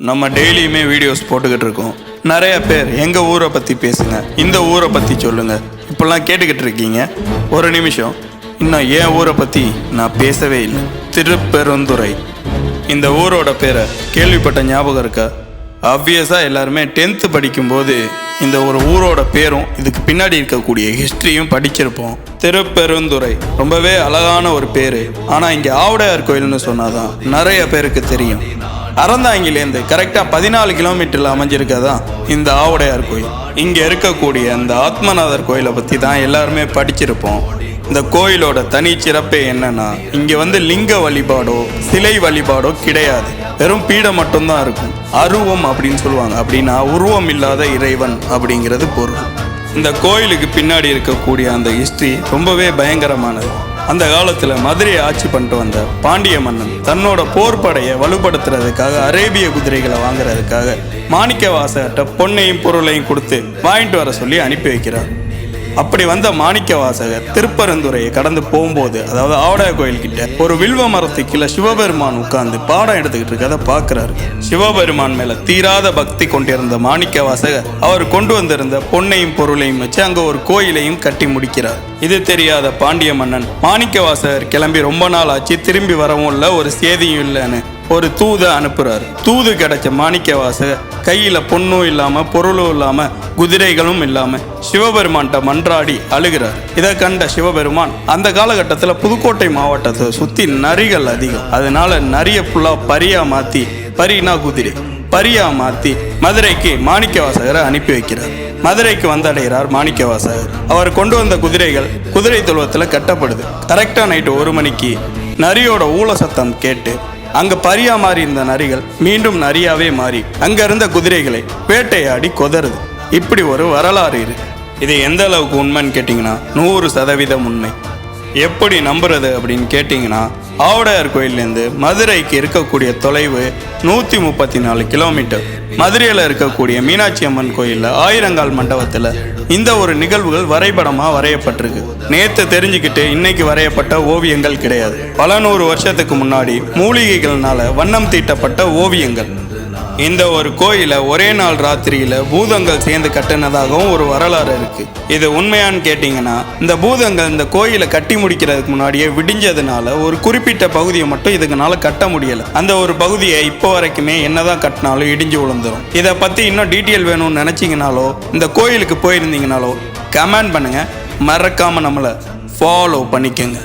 நம்ம டெய்லியுமே வீடியோஸ் போட்டுக்கிட்டு இருக்கோம். நிறைய பேர் எங்கள் ஊரை பற்றி பேசுங்க, இந்த ஊரை பற்றி சொல்லுங்கள், இப்போல்லாம் கேட்டுக்கிட்டு இருக்கீங்க. ஒரு நிமிஷம், இன்னும் என் ஊரை பற்றி நான் பேசவே இல்லை. திருப்பெருந்துறை. இந்த ஊரோட பேரை கேள்விப்பட்ட ஞாபகம் இருக்கா? ஆப்வியஸாக எல்லாருமே 10th படிக்கும்போது இந்த ஒரு ஊரோட பேரும் இதுக்கு பின்னாடி இருக்கக்கூடிய ஹிஸ்ட்ரியும் படிச்சிருப்போம். திருப்பெருந்துறை ரொம்பவே அழகான ஒரு பேர். ஆனால் இங்கே ஆவுடையார் கோயில்னு சொன்னாதான் நிறைய பேருக்கு தெரியும். அறந்தாங்கிலேருந்து கரெக்டாக 14 கிலோமீட்டரில் அமைஞ்சிருக்கதான் இந்த ஆவுடையார் கோயில். இங்கே இருக்கக்கூடிய அந்த ஆத்மநாதர் கோயிலை பற்றி தான் எல்லாருமே படிச்சிருப்போம். இந்த கோயிலோட தனி சிறப்பே என்னன்னா, இங்கே லிங்க வழிபாடோ சிலை வழிபாடோ கிடையாது. வெறும் பீடம் மட்டும்தான் இருக்கும். அருவம் அப்படின்னு சொல்லுவாங்க. அப்படின்னா உருவம் இல்லாத இறைவன் அப்படிங்கிறது பொருள். இந்த கோயிலுக்கு பின்னாடி இருக்கக்கூடிய அந்த ஹிஸ்ட்ரி ரொம்பவே பயங்கரமானது. அந்த காலத்தில் மதுரையை ஆட்சி பண்ணிட்டு வந்த பாண்டிய மன்னன் தன்னோட போர்படையை வலுப்படுத்துறதுக்காக அரேபிய குதிரைகளை வாங்குறதுக்காக மாணிக்கவாசகர்கிட்ட பொன்னையும் பொருளையும் கொடுத்து வாங்கிட்டு வர சொல்லி அனுப்பி வைக்கிறார். அப்படி வந்த மாணிக்கவாசகர் திருப்பெருந்துறையை கடந்து போகும்போது, அதாவது ஆவுடையார் கோயில்கிட்ட ஒரு வில்வ மரத்துக்கு கீழே சிவபெருமான் உட்கார்ந்து பாடம் எடுத்துக்கிட்டு இருக்கதை பார்க்குறாரு. சிவபெருமான் மேல தீராத பக்தி கொண்டிருந்த மாணிக்கவாசகர் அவர் கொண்டு வந்திருந்த பொன்னையும் பொருளையும் வச்சு அங்கே ஒரு கோயிலையும் கட்டி முடிக்கிறார். இது தெரியாத பாண்டிய மன்னன் மாணிக்கவாசகர் கிளம்பி ரொம்ப நாள் ஆச்சு, திரும்பி வரவும் இல்லை, ஒரு சேதியும் இல்லைன்னு ஒரு தூதை அனுப்புறாரு. தூது கிடைச்ச மாணிக்கவாசகர் கையில பொண்ணும் இல்லாம பொருளும் இல்லாம குதிரைகளும் இல்லாம சிவபெருமான்கிட்ட மன்றாடி அழுகிறார். இதை கண்ட சிவபெருமான் அந்த காலகட்டத்தில் புதுக்கோட்டை மாவட்டத்தை சுத்தி நரிகள் அதிகம். அதனால நரிய ஃபுல்லா பரியா மாத்தி, பரினா குதிரை, பரியா மாத்தி மதுரைக்கு மாணிக்கவாசகரை அனுப்பி வைக்கிறார். மதுரைக்கு வந்தடைகிறார் மாணிக்கவாசகர். அவர் கொண்டு வந்த குதிரைகள் குதிரை தொழுவத்தில் கட்டப்படுது. கரெக்டா நைட்டு 1 மணிக்கு நரியோட ஊழ சத்தம் கேட்டு அங்க பரியா மாறி இருந்த நரிகள் மீண்டும் நரியாவே மாறி அங்க இருந்த குதிரைகளை வேட்டையாடி கொதறுது. இப்படி ஒரு வரலாறு இருக்கு. இது எந்த அளவுக்கு உண்மைன்னு கேட்டிங்கன்னா 100% உண்மை. எப்படி நம்புறது அப்படின்னு கேட்டிங்கன்னா, ஆவுடையார் கோயிலேருந்து மதுரைக்கு இருக்கக்கூடிய தொலைவு 134 கிலோமீட்டர். மதுரையில் இருக்கக்கூடிய மீனாட்சி அம்மன் கோயிலில் ஆயிரங்கால் மண்டபத்தில் இந்த ஒரு நிகழ்வுகள் வரைபடமாக வரையப்பட்டிருக்கு. நேற்று தெரிஞ்சுக்கிட்டு இன்னைக்கு வரையப்பட்ட ஓவியங்கள் கிடையாது. பல 100 வருஷத்துக்கு முன்னாடி மூலிகைகள்னால வண்ணம் தீட்டப்பட்ட ஓவியங்கள். இந்த ஒரு கோயிலை ஒரே நாள் ராத்திரியில பூதங்கள் சேர்ந்து கட்டினதாகவும் ஒரு வரலாறு இருக்கு. இது உண்மையான்னு கேட்டீங்கன்னா, இந்த பூதங்கள் இந்த கோயிலை கட்டி முடிக்கிறதுக்கு முன்னாடியே விடிஞ்சதுனால ஒரு குறிப்பிட்ட பகுதியை மட்டும் இதுக்குனால கட்ட முடியல. அந்த ஒரு பகுதியை இப்போ வரைக்குமே என்னதான் கட்டினாலும் இடிஞ்சு விழுந்துரும். இதை பத்தி இன்னும் டீட்டெயில் வேணும்னு நினைச்சீங்கனாலோ இந்த கோயிலுக்கு போயிருந்தீங்கனாலோ கமெண்ட் பண்ணுங்க. மறக்காம நம்மளை ஃபாலோ பண்ணிக்கோங்க.